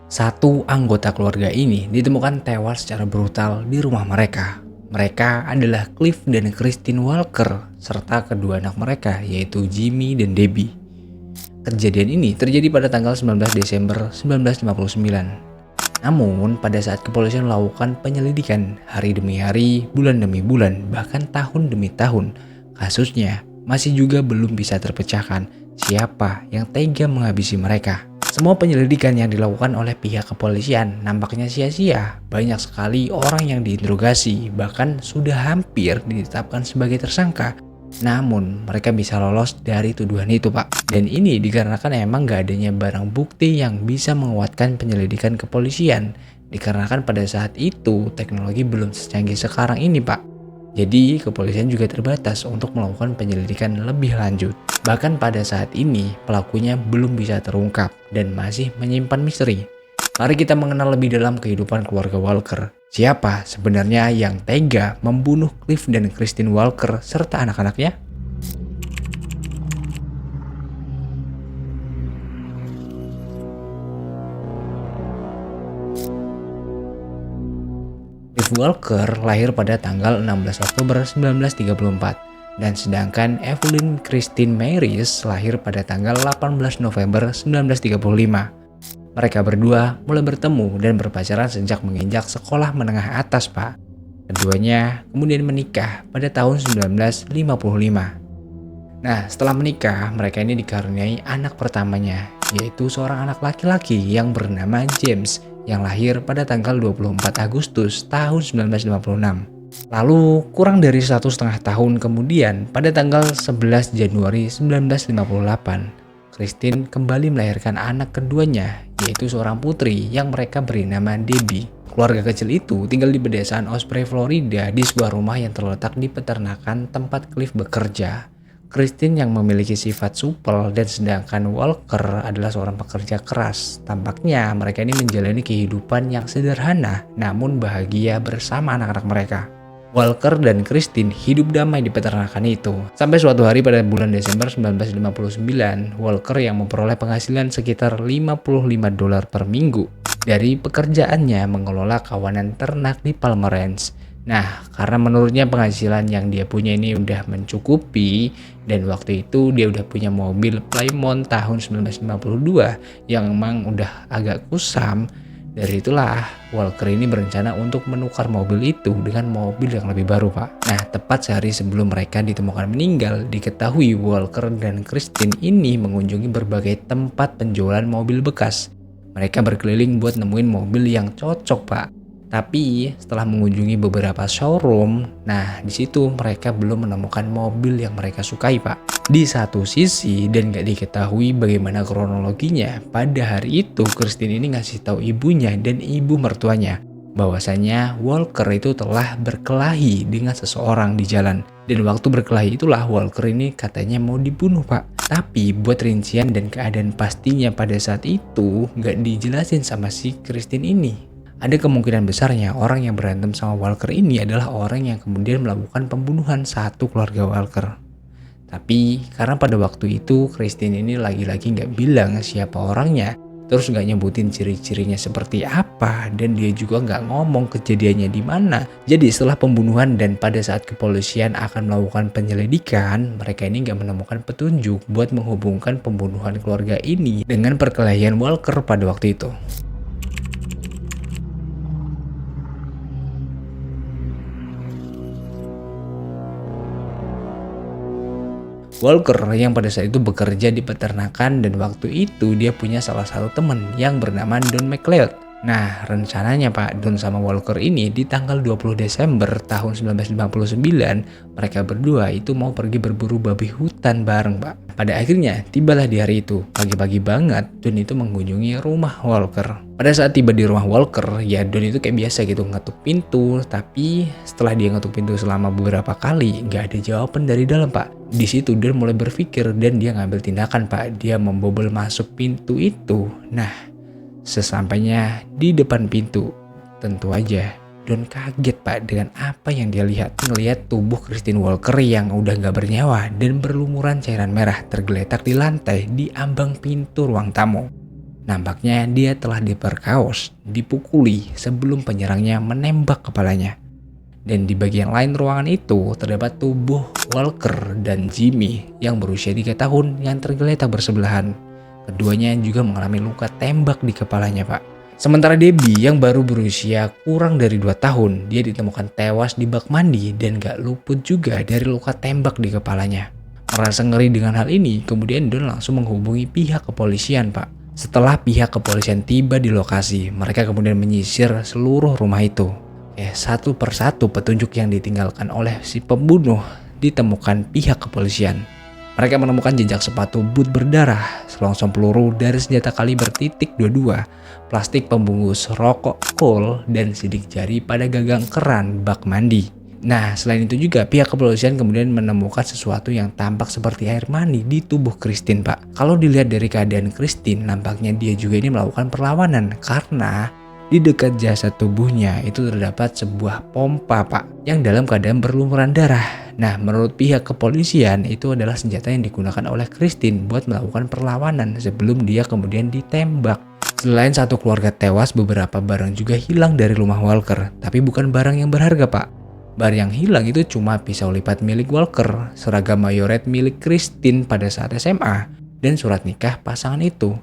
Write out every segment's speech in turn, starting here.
Satu anggota keluarga ini ditemukan tewas secara brutal di rumah mereka. Mereka adalah Cliff dan Christine Walker, serta kedua anak mereka yaitu Jimmy dan Debbie. Kejadian ini terjadi pada tanggal 19 Desember 1959. Namun, pada saat kepolisian melakukan penyelidikan hari demi hari, bulan demi bulan, bahkan tahun demi tahun, kasusnya masih juga belum bisa terpecahkan siapa yang tega menghabisi mereka. Semua penyelidikan yang dilakukan oleh pihak kepolisian nampaknya sia-sia. Banyak sekali orang yang diinterogasi, bahkan sudah hampir ditetapkan sebagai tersangka. Namun, mereka bisa lolos dari tuduhan itu, Pak. Dan ini dikarenakan emang gak adanya barang bukti yang bisa menguatkan penyelidikan kepolisian. Dikarenakan pada saat itu, teknologi belum secanggih sekarang ini, Pak. Jadi, kepolisian juga terbatas untuk melakukan penyelidikan lebih lanjut. Bahkan pada saat ini, pelakunya belum bisa terungkap dan masih menyimpan misteri. Mari kita mengenal lebih dalam kehidupan keluarga Walker. Siapa sebenarnya yang tega membunuh Cliff dan Christine Walker serta anak-anaknya? Cliff Walker lahir pada tanggal 16 Oktober 1934 dan sedangkan Evelyn Christine Maris lahir pada tanggal 18 November 1935. Mereka berdua mulai bertemu dan berpacaran sejak menginjak sekolah menengah atas, Pak. Keduanya kemudian menikah pada tahun 1955. Nah, setelah menikah, mereka ini dikaruniai anak pertamanya, yaitu seorang anak laki-laki yang bernama James, yang lahir pada tanggal 24 Agustus tahun 1956. Lalu, kurang dari 1,5 tahun kemudian, pada tanggal 11 Januari 1958, Christine kembali melahirkan anak keduanya, yaitu seorang putri yang mereka beri nama Debbie. Keluarga kecil itu tinggal di pedesaan Osprey, Florida, di sebuah rumah yang terletak di peternakan tempat Cliff bekerja. Christine yang memiliki sifat supel dan sedangkan Walker adalah seorang pekerja keras. Tampaknya mereka ini menjalani kehidupan yang sederhana namun bahagia bersama anak-anak mereka. Walker dan Christine hidup damai di peternakan itu. Sampai suatu hari pada bulan Desember 1959, Walker yang memperoleh penghasilan sekitar $55 per minggu dari pekerjaannya mengelola kawanan ternak di Palmer Ranch. Nah, karena menurutnya penghasilan yang dia punya ini udah mencukupi dan waktu itu dia udah punya mobil Plymouth tahun 1952 yang emang udah agak kusam. Dari itulah Walker ini berencana untuk menukar mobil itu dengan mobil yang lebih baru, Pak. Nah, tepat sehari sebelum mereka ditemukan meninggal, diketahui Walker dan Christine ini mengunjungi berbagai tempat penjualan mobil bekas. Mereka berkeliling buat nemuin mobil yang cocok, Pak. Tapi setelah mengunjungi beberapa showroom, nah di situ mereka belum menemukan mobil yang mereka sukai, Pak. Di satu sisi dan gak diketahui bagaimana kronologinya, pada hari itu Christine ini ngasih tahu ibunya dan ibu mertuanya bahwasanya Walker itu telah berkelahi dengan seseorang di jalan. Dan waktu berkelahi itulah Walker ini katanya mau dibunuh, Pak. Tapi buat rincian dan keadaan pastinya pada saat itu gak dijelasin sama si Christine ini. Ada kemungkinan besarnya orang yang berantem sama Walker ini adalah orang yang kemudian melakukan pembunuhan satu keluarga Walker. Tapi karena pada waktu itu Christine ini lagi-lagi gak bilang siapa orangnya, terus gak nyebutin ciri-cirinya seperti apa, dan dia juga gak ngomong kejadiannya di mana. Jadi setelah pembunuhan dan pada saat kepolisian akan melakukan penyelidikan, mereka ini gak menemukan petunjuk buat menghubungkan pembunuhan keluarga ini dengan perkelahian Walker pada waktu itu. Walker yang pada saat itu bekerja di peternakan dan waktu itu dia punya salah satu teman yang bernama Don McLeod. Nah, rencananya Pak, Don sama Walker ini di tanggal 20 Desember tahun 1959, mereka berdua itu mau pergi berburu babi hutan bareng, Pak. Pada akhirnya, tibalah di hari itu. Pagi-pagi banget, Don itu mengunjungi rumah Walker. Pada saat tiba di rumah Walker, ya Don itu kayak biasa gitu ngetuk pintu, tapi setelah dia ngetuk pintu selama beberapa kali, nggak ada jawaban dari dalam, Pak. Di situ Don mulai berpikir dan dia ngambil tindakan, Pak. Dia membobol masuk pintu itu. Nah, sesampainya di depan pintu, tentu aja Don kaget, Pak, dengan apa yang dia lihat. Ngelihat tubuh Christine Walker yang udah gak bernyawa dan berlumuran cairan merah tergeletak di lantai di ambang pintu ruang tamu. Nampaknya dia telah diperkaos, dipukuli sebelum penyerangnya menembak kepalanya. Dan di bagian lain ruangan itu terdapat tubuh Walker dan Jimmy yang berusia 3 tahun yang tergeletak bersebelahan. Keduanya juga mengalami luka tembak di kepalanya, Pak. Sementara Debbie yang baru berusia kurang dari 2 tahun, dia ditemukan tewas di bak mandi dan gak luput juga dari luka tembak di kepalanya. Merasa ngeri dengan hal ini, kemudian Don langsung menghubungi pihak kepolisian, Pak. Setelah pihak kepolisian tiba di lokasi, mereka kemudian menyisir seluruh rumah itu. Satu persatu petunjuk yang ditinggalkan oleh si pembunuh ditemukan pihak kepolisian. Mereka menemukan jejak sepatu boot berdarah, selongsong peluru dari senjata kaliber .22, plastik pembungkus rokok Cole, dan sidik jari pada gagang keran bak mandi. Nah, selain itu juga pihak kepolisian kemudian menemukan sesuatu yang tampak seperti air mani di tubuh Christine, Pak. Kalau dilihat dari keadaan Christine, nampaknya dia juga ini melakukan perlawanan karena di dekat jasad tubuhnya itu terdapat sebuah pompa, Pak, yang dalam keadaan berlumuran darah. Nah, menurut pihak kepolisian itu adalah senjata yang digunakan oleh Christine buat melakukan perlawanan sebelum dia kemudian ditembak. Selain satu keluarga tewas, beberapa barang juga hilang dari rumah Walker, tapi bukan barang yang berharga, Pak. Barang yang hilang itu cuma pisau lipat milik Walker, seragam mayoret milik Christine pada saat SMA, dan surat nikah pasangan itu.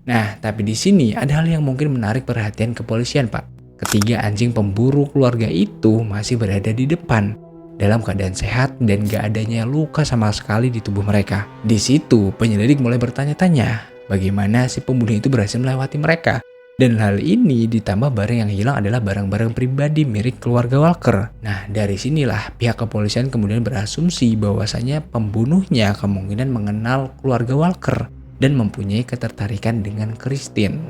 Nah, tapi di sini ada hal yang mungkin menarik perhatian kepolisian, Pak. Ketiga anjing pemburu keluarga itu masih berada di depan, dalam keadaan sehat dan gak adanya luka sama sekali di tubuh mereka. Di situ, penyelidik mulai bertanya-tanya, bagaimana si pembunuh itu berhasil melewati mereka. Dan hal ini ditambah barang yang hilang adalah barang-barang pribadi milik keluarga Walker. Nah, dari sinilah pihak kepolisian kemudian berasumsi bahwasanya pembunuhnya kemungkinan mengenal keluarga Walker dan mempunyai ketertarikan dengan Christine.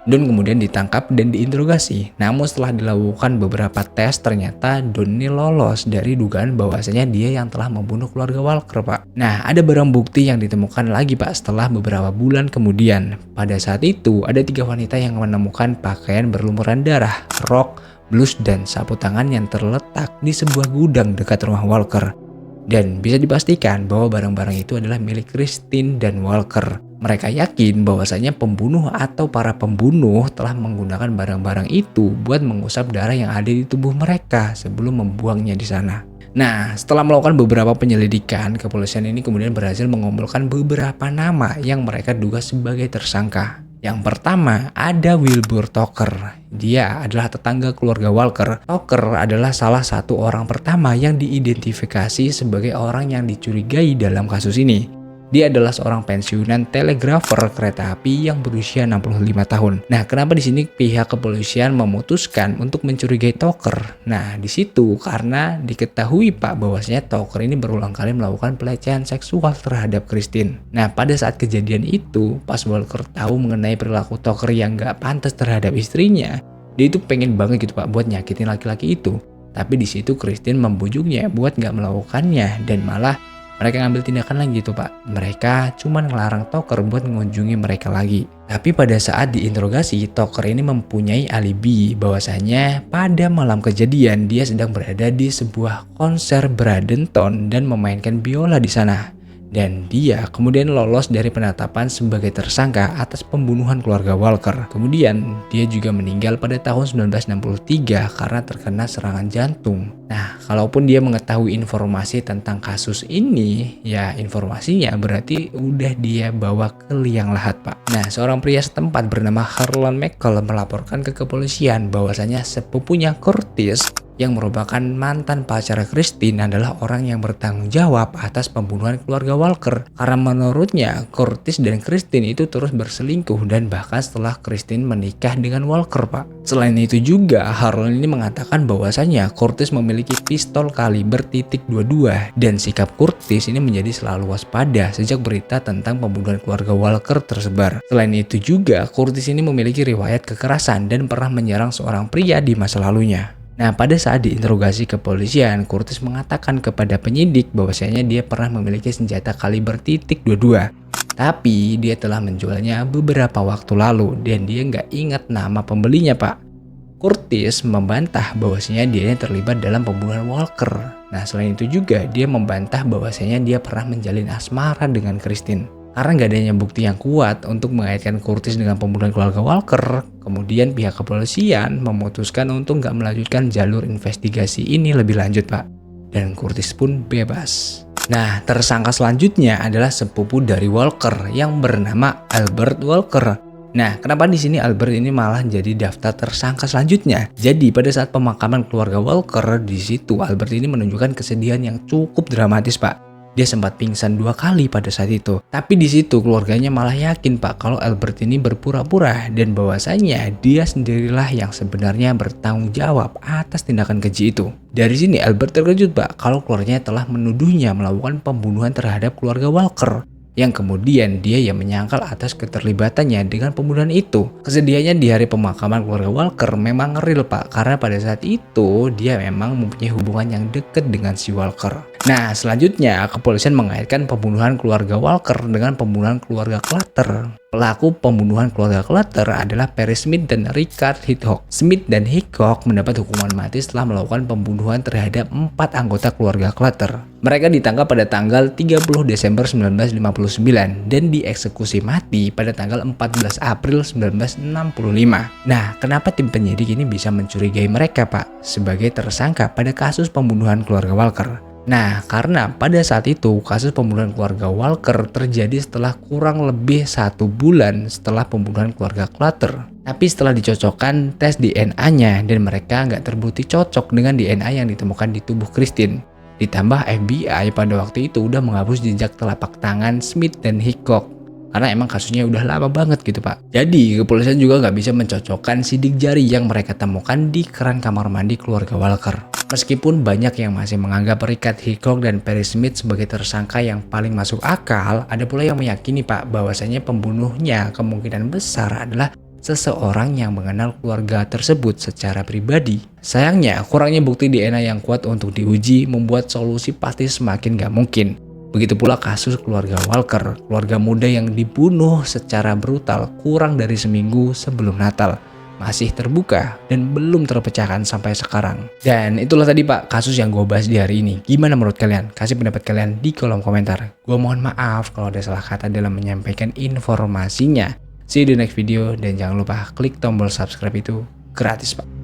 Don kemudian ditangkap dan diinterogasi. Namun setelah dilakukan beberapa tes, ternyata Don ini lolos dari dugaan bahwasanya dia yang telah membunuh keluarga Walker, Pak. Nah, ada barang bukti yang ditemukan lagi, Pak, setelah beberapa bulan kemudian. Pada saat itu, ada 3 wanita yang menemukan pakaian berlumuran darah, rok, blus, dan sapu tangan yang terletak di sebuah gudang dekat rumah Walker. Dan bisa dipastikan bahwa barang-barang itu adalah milik Christine dan Walker. Mereka yakin bahwasanya pembunuh atau para pembunuh telah menggunakan barang-barang itu buat mengusap darah yang ada di tubuh mereka sebelum membuangnya di sana. Nah, setelah melakukan beberapa penyelidikan, kepolisian ini kemudian berhasil mengumpulkan beberapa nama yang mereka duga sebagai tersangka. Yang pertama, ada Wilbur Tucker. Dia adalah tetangga keluarga Walker. Tucker adalah salah satu orang pertama yang diidentifikasi sebagai orang yang dicurigai dalam kasus ini. Dia adalah seorang pensiunan telegrafer kereta api yang berusia 65 tahun. Nah, kenapa di sini pihak kepolisian memutuskan untuk mencurigai Tucker? Nah, di situ karena diketahui, Pak, bahwasanya Tucker ini berulang kali melakukan pelecehan seksual terhadap Christine. Nah, pada saat kejadian itu, pas Walker tahu mengenai perilaku Tucker yang gak pantas terhadap istrinya, dia itu pengen banget gitu, Pak, buat nyakitin laki-laki itu. Tapi di situ Christine membujuknya buat gak melakukannya dan malah mereka ngambil tindakan lagi gitu, Pak. Mereka cuma ngelarang Tucker buat mengunjungi mereka lagi. Tapi pada saat diinterogasi, Tucker ini mempunyai alibi bahwasanya pada malam kejadian dia sedang berada di sebuah konser Bradenton dan memainkan biola di sana. Dan dia kemudian lolos dari penetapan sebagai tersangka atas pembunuhan keluarga Walker. Kemudian dia juga meninggal pada tahun 1963 karena terkena serangan jantung. Nah, kalaupun dia mengetahui informasi tentang kasus ini, ya informasinya berarti udah dia bawa ke liang lahat, Pak. Nah, seorang pria setempat bernama Harlan McCall melaporkan ke kepolisian bahwasanya sepupunya Curtis yang merupakan mantan pacar Christine adalah orang yang bertanggung jawab atas pembunuhan keluarga Walker. Karena menurutnya Curtis dan Christine itu terus berselingkuh dan bahkan setelah Christine menikah dengan Walker, Pak. Selain itu juga Harlan ini mengatakan bahwasanya Curtis memiliki pistol kaliber .22 dan sikap Curtis ini menjadi selalu waspada sejak berita tentang pembunuhan keluarga Walker tersebar. Selain itu juga Curtis ini memiliki riwayat kekerasan dan pernah menyerang seorang pria di masa lalunya. Nah, pada saat diinterogasi kepolisian, Curtis mengatakan kepada penyidik bahwasanya dia pernah memiliki senjata kaliber .22. Tapi dia telah menjualnya beberapa waktu lalu dan dia nggak ingat nama pembelinya, Pak. Curtis membantah bahwasanya dia terlibat dalam pembunuhan Walker. Nah, selain itu juga dia membantah bahwasanya dia pernah menjalin asmara dengan Christine. Karena nggak adanya bukti yang kuat untuk mengaitkan Curtis dengan pembunuhan keluarga Walker, kemudian pihak kepolisian memutuskan untuk nggak melanjutkan jalur investigasi ini lebih lanjut, Pak. Dan Curtis pun bebas. Nah, tersangka selanjutnya adalah sepupu dari Walker yang bernama Albert Walker. Nah, kenapa di sini Albert ini malah jadi daftar tersangka selanjutnya? Jadi pada saat pemakaman keluarga Walker, di situ Albert ini menunjukkan kesedihan yang cukup dramatis, Pak. Dia sempat pingsan 2 kali pada saat itu. Tapi di situ keluarganya malah yakin, Pak, kalau Albert ini berpura-pura dan bahwasanya dia sendirilah yang sebenarnya bertanggung jawab atas tindakan keji itu. Dari sini Albert terkejut, Pak, kalau keluarganya telah menuduhnya melakukan pembunuhan terhadap keluarga Walker. Yang kemudian dia yang menyangkal atas keterlibatannya dengan pembunuhan itu. Kesedihannya di hari pemakaman keluarga Walker memang real, Pak, karena pada saat itu dia memang mempunyai hubungan yang dekat dengan si Walker. Nah, selanjutnya kepolisian mengaitkan pembunuhan keluarga Walker dengan pembunuhan keluarga Clutter. Pelaku pembunuhan keluarga Clutter adalah Perry Smith dan Richard Hickok. Smith dan Hickok mendapat hukuman mati setelah melakukan pembunuhan terhadap 4 anggota keluarga Clutter. Mereka ditangkap pada tanggal 30 Desember 1959 dan dieksekusi mati pada tanggal 14 April 1965. Nah, kenapa tim penyidik ini bisa mencurigai mereka, Pak, sebagai tersangka pada kasus pembunuhan keluarga Walker? Nah, karena pada saat itu kasus pembunuhan keluarga Walker terjadi setelah kurang lebih 1 bulan setelah pembunuhan keluarga Clutter. Tapi setelah dicocokkan tes DNA-nya dan mereka nggak terbukti cocok dengan DNA yang ditemukan di tubuh Christine. Ditambah FBI pada waktu itu udah menghapus jejak telapak tangan Smith dan Hickok. Karena emang kasusnya udah lama banget gitu, Pak. Jadi kepolisian juga nggak bisa mencocokkan sidik jari yang mereka temukan di keran kamar mandi keluarga Walker. Meskipun banyak yang masih menganggap Richard Hickok dan Perry Smith sebagai tersangka yang paling masuk akal, ada pula yang meyakini, Pak, bahwasanya pembunuhnya kemungkinan besar adalah seseorang yang mengenal keluarga tersebut secara pribadi. Sayangnya, kurangnya bukti DNA yang kuat untuk diuji membuat solusi pasti semakin gak mungkin. Begitu pula kasus keluarga Walker, keluarga muda yang dibunuh secara brutal kurang dari seminggu sebelum Natal. Masih terbuka dan belum terpecahkan sampai sekarang. Dan itulah tadi, Pak, kasus yang gue bahas di hari ini. Gimana menurut kalian? Kasih pendapat kalian di kolom komentar. Gue mohon maaf kalau ada salah kata dalam menyampaikan informasinya. See you di next video dan jangan lupa klik tombol subscribe, itu gratis, Pak.